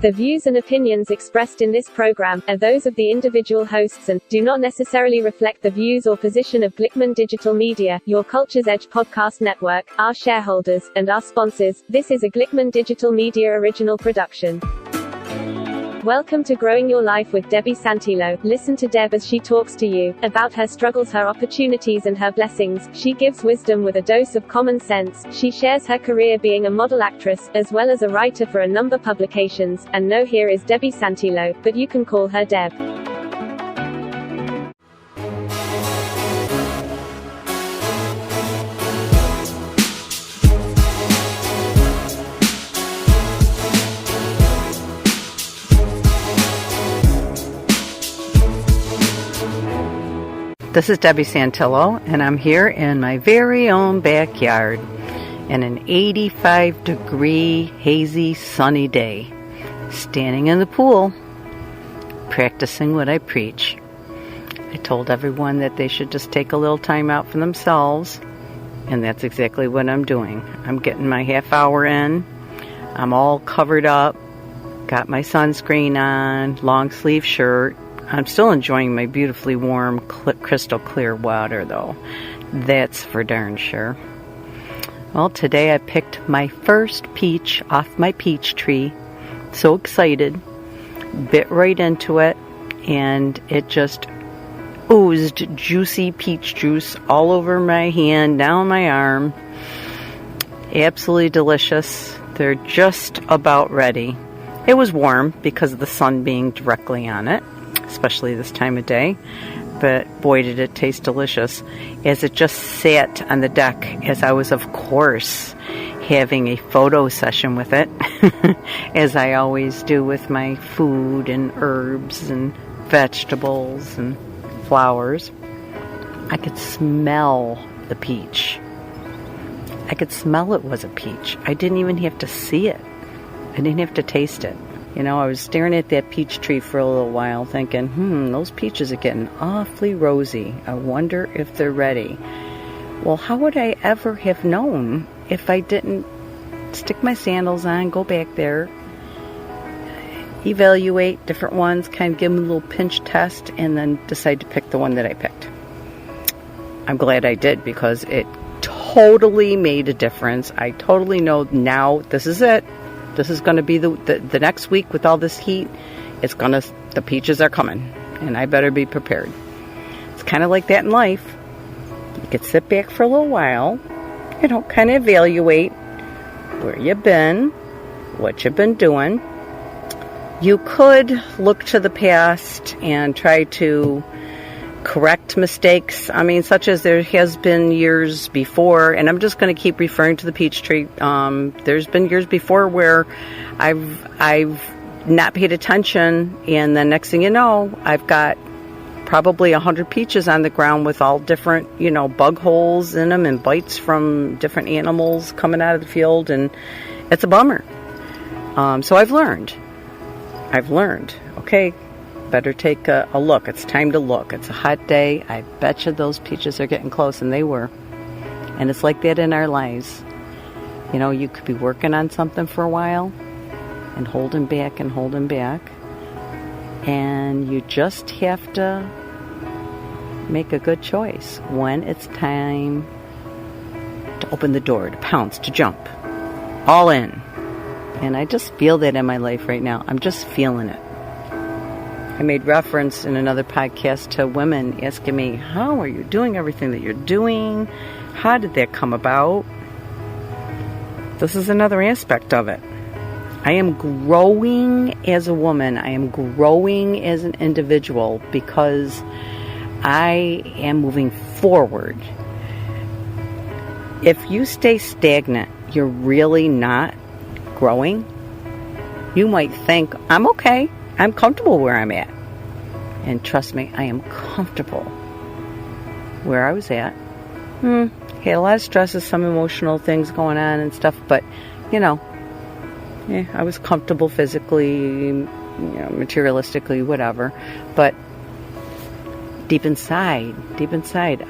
The views and opinions expressed in this program are those of the individual hosts and do not necessarily reflect the views or position of Glickman Digital Media, Your Culture's Edge Podcast Network, our shareholders, and our sponsors. This is a Glickman Digital Media original production. Welcome to Growing Your Life with Debbie Santillo. Listen to Deb as she talks to you about her struggles, her opportunities, and her blessings. She gives wisdom with a dose of common sense. She shares her career being a model actress, as well as a writer for a number of publications. And no, here is Debbie Santillo, but you can call her Deb. This is Debbie Santillo, and I'm here in my very own backyard in an 85-degree, hazy, sunny day, standing in the pool, practicing what I preach. I told everyone that they should just take a little time out for themselves, and that's exactly what I'm doing. I'm getting my half hour in. I'm all covered up, got my sunscreen on, long sleeve shirt. I'm still enjoying my beautifully warm, crystal clear water, though. That's for darn sure. Well, today I picked my first peach off my peach tree. So excited. Bit right into it, and it just oozed juicy peach juice all over my hand, down my arm. Absolutely delicious. They're just about ready. It was warm because of the sun being directly on it, especially this time of day, but boy did it taste delicious as it just sat on the deck as I was, of course, having a photo session with it, as I always do with my food and herbs and vegetables and flowers. I could smell the peach. I could smell it was a peach. I didn't even have to see it. I didn't have to taste it. You know, I was staring at that peach tree for a little while thinking, those peaches are getting awfully rosy. I wonder if they're ready. Well, how would I ever have known if I didn't stick my sandals on, go back there, evaluate different ones, kind of give them a little pinch test, and then decide to pick the one that I picked? I'm glad I did, because it totally made a difference. I totally know now this is it. This is going to be the next week with all this heat. The peaches are coming, and I better be prepared. It's kind of like that in life. You could sit back for a little while, kind of evaluate where you've been, what you've been doing. You could look to the past and try to correct mistakes, such as there has been years before, and I'm just going to keep referring to the peach tree. There's been years before where I've not paid attention, and the next thing you know, I've got probably 100 peaches on the ground with all different, bug holes in them and bites from different animals coming out of the field, and it's a bummer. So I've learned, okay, better take a look. It's time to look. It's a hot day. I bet you those peaches are getting close, and they were. And it's like that in our lives. You could be working on something for a while and holding back, and you just have to make a good choice when it's time to open the door, to pounce, to jump. All in. And I just feel that in my life right now. I'm just feeling it. I made reference in another podcast to women asking me, how are you doing everything that you're doing? How did that come about? This is another aspect of it. I am growing as a woman. I am growing as an individual because I am moving forward. If you stay stagnant, you're really not growing. You might think, I'm okay. I'm comfortable where I'm at. And trust me, I am comfortable where I was at. Had a lot of stresses, some emotional things going on and stuff, but, I was comfortable physically, materialistically, whatever. But deep inside,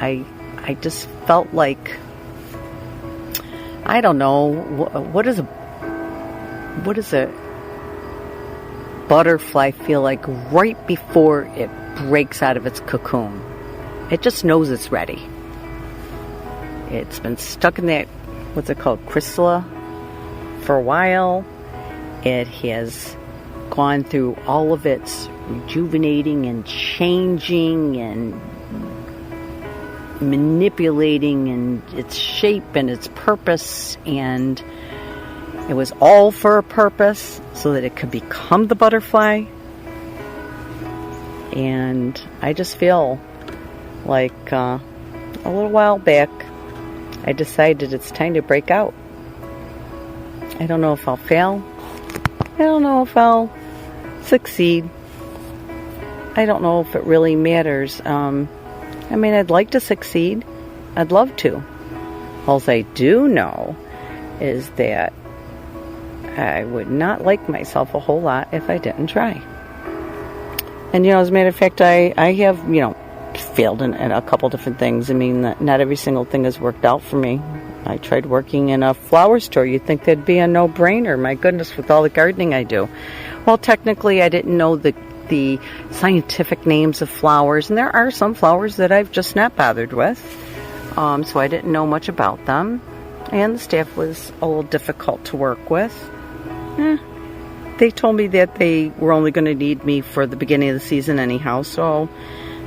I just felt like, I don't know, what is a butterfly feel like right before it breaks out of its cocoon. It just knows it's ready. It's been stuck in that, what's it called, chrysalis for a while. It has gone through all of its rejuvenating and changing and manipulating and its shape and its purpose, and it was all for a purpose so that it could become the butterfly. And I just feel like a little while back I decided it's time to break out. I don't know if I'll fail. I don't know if I'll succeed. I don't know if it really matters. I mean, I'd like to succeed. I'd love to. All I do know is that I would not like myself a whole lot if I didn't try. And, as a matter of fact, I have, failed in a couple different things. I mean, not every single thing has worked out for me. I tried working in a flower store. You'd think that'd be a no-brainer. My goodness, with all the gardening I do. Well, technically, I didn't know the scientific names of flowers, and there are some flowers that I've just not bothered with. So I didn't know much about them, and the staff was a little difficult to work with. They told me that they were only going to need me for the beginning of the season anyhow, so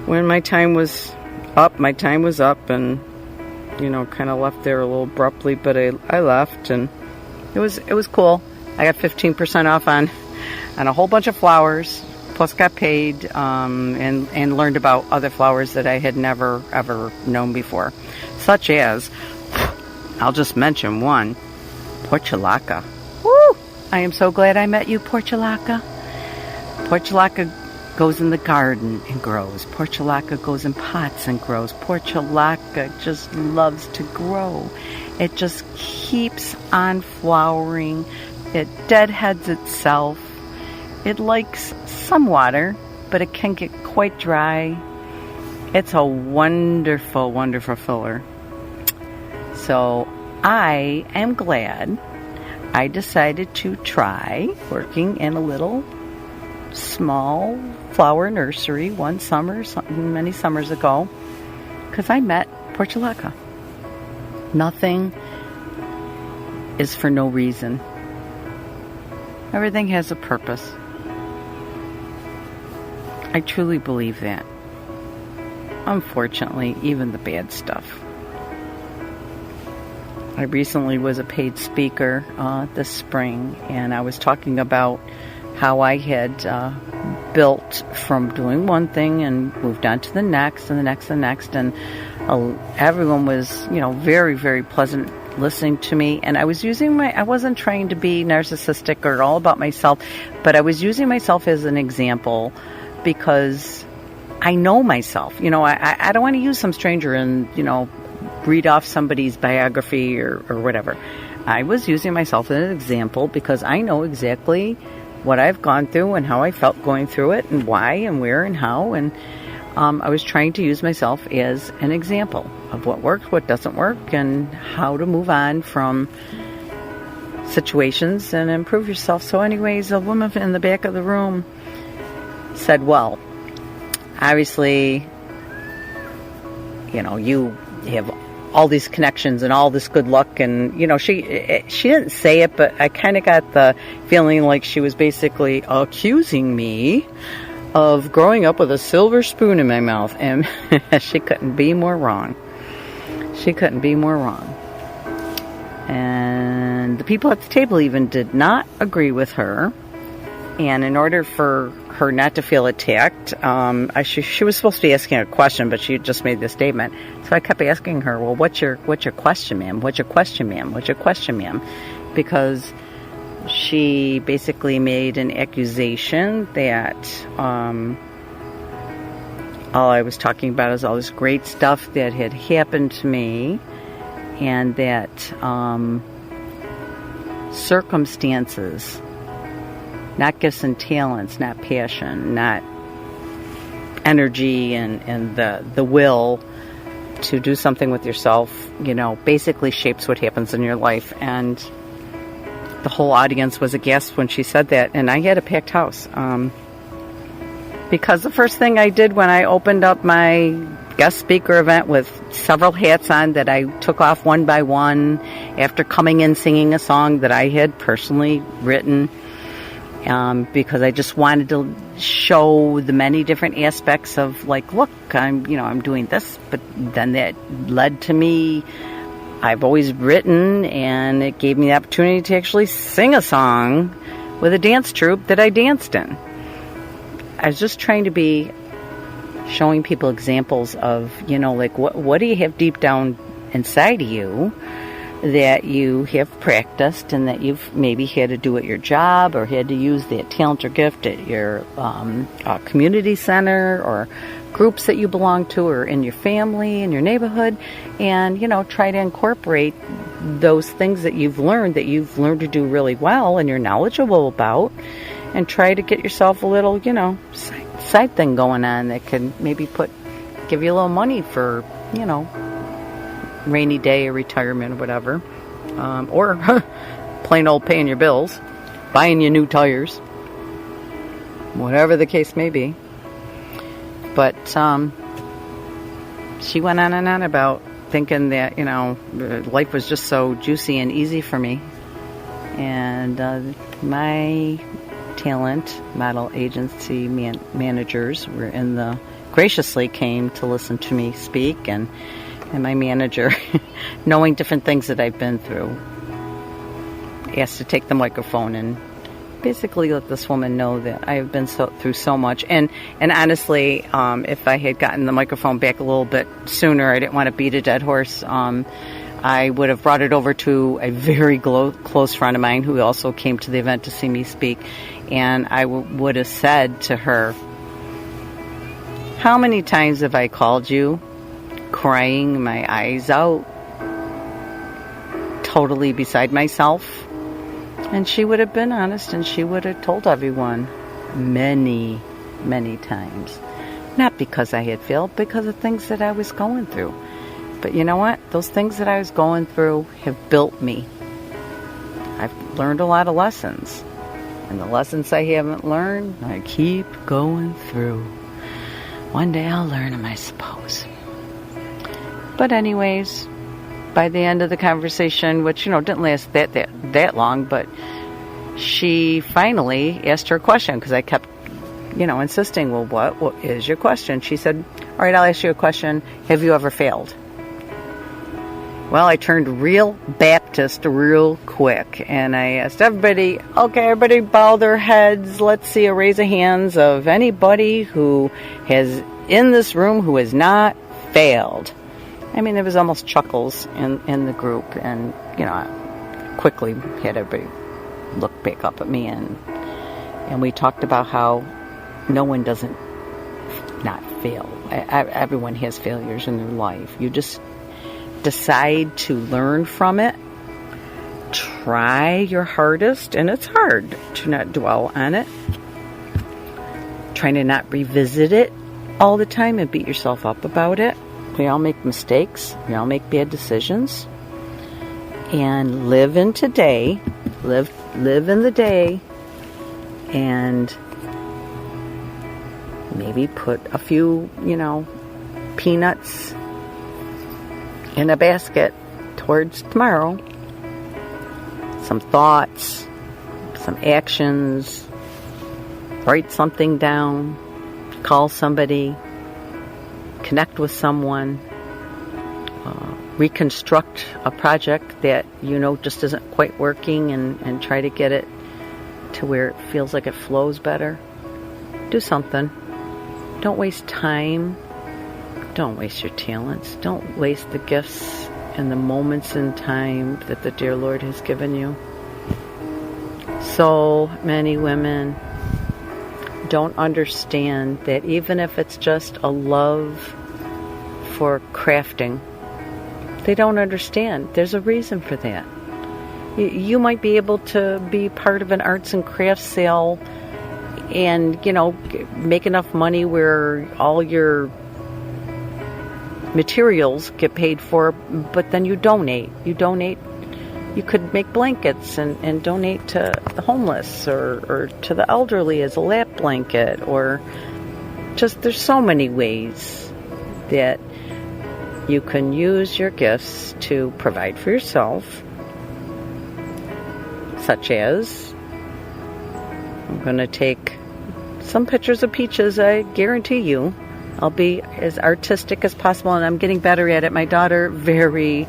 when my time was up, and kind of left there a little abruptly, but I left, and it was cool. I got 15% off on a whole bunch of flowers, plus got paid, and learned about other flowers that I had never ever known before, such as, I'll just mention one, portulaca. Woo! I am so glad I met you, portulaca. Portulaca goes in the garden and grows. Portulaca goes in pots and grows. Portulaca just loves to grow. It just keeps on flowering. It deadheads itself. It likes some water, but it can get quite dry. It's a wonderful, wonderful filler. So I am glad I decided to try working in a little small flower nursery one summer, many summers ago, because I met portulaca. Nothing is for no reason. Everything has a purpose. I truly believe that. Unfortunately, even the bad stuff. I recently was a paid speaker this spring, and I was talking about how I had built from doing one thing and moved on to the next and the next and the next, and everyone was, very, very pleasant listening to me. And I wasn't trying to be narcissistic or all about myself, but I was using myself as an example because I know myself. I don't want to use some stranger and, read off somebody's biography or whatever. I was using myself as an example because I know exactly what I've gone through and how I felt going through it and why and where and how. And I was trying to use myself as an example of what works, what doesn't work, and how to move on from situations and improve yourself. So anyways, a woman in the back of the room said, well, obviously, you have all these connections and all this good luck, and she didn't say it, but I kind of got the feeling like she was basically accusing me of growing up with a silver spoon in my mouth, and she couldn't be more wrong. And the people at the table even did not agree with her, and in order for her not to feel attacked, she was supposed to be asking a question, but she just made this statement. So I kept asking her, well, what's your question, ma'am? What's your question, ma'am? What's your question, ma'am? Because she basically made an accusation that all I was talking about is all this great stuff that had happened to me, and that circumstances, not gifts and talents, not passion, not energy and the will to do something with yourself, basically shapes what happens in your life. And the whole audience was aghast when she said that, and I had a packed house. Because the first thing I did when I opened up my guest speaker event with several hats on that I took off one by one after coming in singing a song that I had personally written, because I just wanted to show the many different aspects of, like, look, I'm doing this, but then that led to me. I've always written, and it gave me the opportunity to actually sing a song with a dance troupe that I danced in. I was just trying to be showing people examples of, like, what do you have deep down inside of you that you have practiced and that you've maybe had to do at your job or had to use that talent or gift at your community center or groups that you belong to or in your family, in your neighborhood, and, try to incorporate those things that you've learned to do really well and you're knowledgeable about, and try to get yourself a little, side thing going on that can maybe give you a little money for, rainy day or retirement or whatever, or plain old paying your bills, buying you new tires, whatever the case may be. But she went on and on about thinking that, life was just so juicy and easy for me. And my talent model agency managers graciously came to listen to me speak, and my manager, knowing different things that I've been through, asked to take the microphone and basically let this woman know that I have been through so much. And honestly, if I had gotten the microphone back a little bit sooner, I didn't want to beat a dead horse. I would have brought it over to a very close friend of mine who also came to the event to see me speak. And I would have said to her, how many times have I called you crying my eyes out, totally beside myself? And she would have been honest, and she would have told everyone many, many times. Not because I had failed, because of things that I was going through. But you know what? Those things that I was going through have built me. I've learned a lot of lessons. And the lessons I haven't learned, I keep going through. One day I'll learn them, I suppose. But anyways, by the end of the conversation, which, didn't last that long, but she finally asked her question, because I kept, insisting, well, what is your question? She said, all right, I'll ask you a question. Have you ever failed? Well, I turned real Baptist real quick, and I asked everybody, okay, everybody bow their heads. Let's see a raise of hands of anybody who has, in this room, who has not failed. I mean, there was almost chuckles in the group, and, I quickly had everybody look back up at me, and we talked about how no one doesn't not fail. Everyone has failures in their life. You just decide to learn from it, try your hardest, and it's hard to not dwell on it, trying to not revisit it all the time and beat yourself up about it. We all make mistakes, we all make bad decisions, and live in today, live in the day, and maybe put a few, peanuts in a basket towards tomorrow. Some thoughts, some actions, write something down, call somebody, connect with someone, reconstruct a project that just isn't quite working, and try to get it to where it feels like it flows better. Do something. Don't waste time. Don't waste your talents. Don't waste the gifts and the moments in time that the dear Lord has given you. So many women don't understand that even if it's just a love for crafting, they don't understand. There's a reason for that. You might be able to be part of an arts and crafts sale and, make enough money where all your materials get paid for, but then you donate. You donate you could make blankets and donate to the homeless or to the elderly as a lap blanket, or just there's so many ways that you can use your gifts to provide for yourself, such as I'm going to take some pictures of peaches. I guarantee you I'll be as artistic as possible, and I'm getting better at it. My daughter very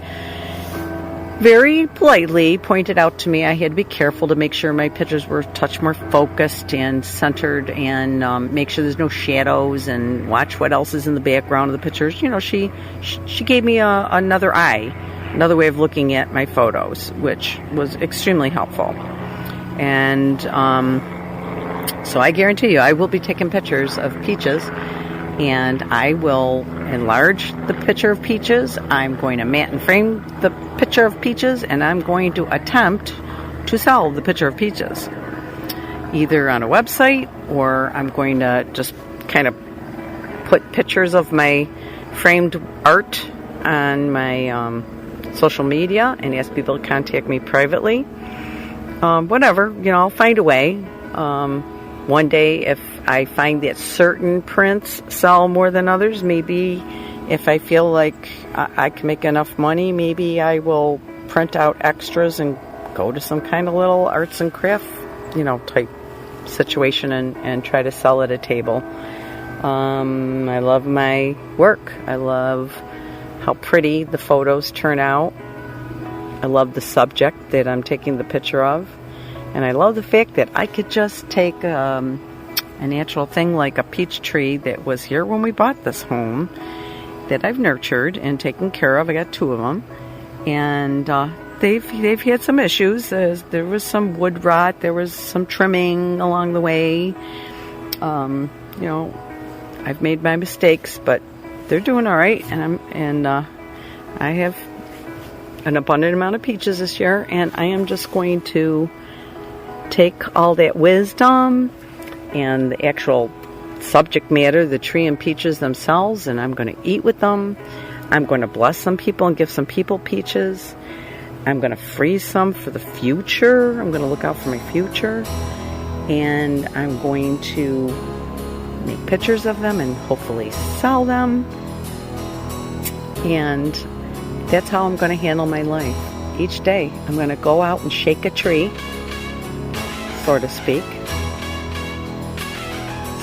politely pointed out to me I had to be careful to make sure my pictures were a touch more focused and centered, and make sure there's no shadows, and watch what else is in the background of the pictures. You know, she gave me another way of looking at my photos, which was extremely helpful. And so I guarantee you I will be taking pictures of peaches, and I will enlarge the picture of peaches. I'm going to mat and frame the picture of peaches, and I'm going to attempt to sell the picture of peaches, either on a website, or I'm going to just kind of put pictures of my framed art on my social media and ask people to contact me privately. Whatever, I'll find a way. One day, if I find that certain prints sell more than others, maybe if I feel like I can make enough money, maybe I will print out extras and go to some kind of little arts and craft, type situation and try to sell at a table. I love my work. I love how pretty the photos turn out. I love the subject that I'm taking the picture of. And I love the fact that I could just take a natural thing like a peach tree that was here when we bought this home, that I've nurtured and taken care of. I got 2 of them, and they've had some issues. There was some wood rot. There was some trimming along the way. I've made my mistakes, but they're doing all right. And I have an abundant amount of peaches this year, and I am just going to take all that wisdom and the actual subject matter, the tree and peaches themselves, and I'm going to eat with them. I'm going to bless some people and give some people peaches. I'm going to freeze some for the future. I'm going to look out for my future, and I'm going to make pictures of them and hopefully sell them. And that's how I'm going to handle my life. Each day I'm going to go out and shake a tree, so to speak,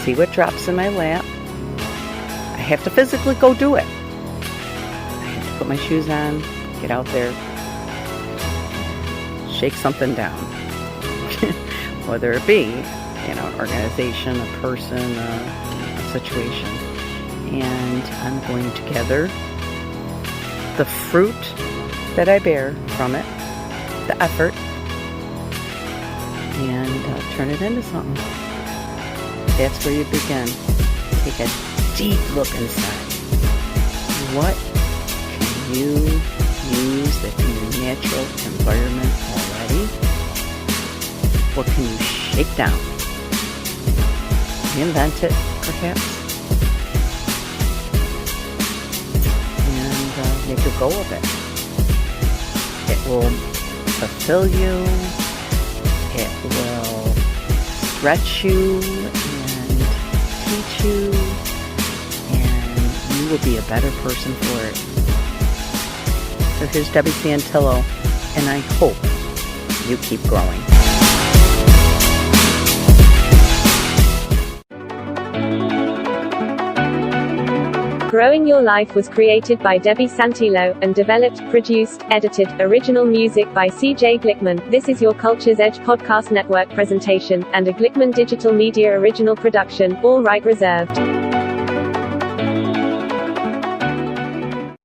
see what drops in my lap. I have to physically go do it. I have to put my shoes on, get out there, shake something down. Whether it be, an organization, a person, a situation. And I'm going to gather the fruit that I bear from it, the effort, and turn it into something. That's where you begin. Take a deep look inside. What can you use that's in your natural environment already? What can you shake down? Reinvent it, perhaps, and make a go of it. It will fulfill you. It will stretch you and teach you, and you will be a better person for it. So here's Debbie Santillo, and I hope you keep growing. Growing Your Life was created by Debbie Santillo, and developed, produced, edited, original music by CJ Glickman. This is Your Culture's Edge Podcast Network presentation, and a Glickman Digital Media original production, all right reserved.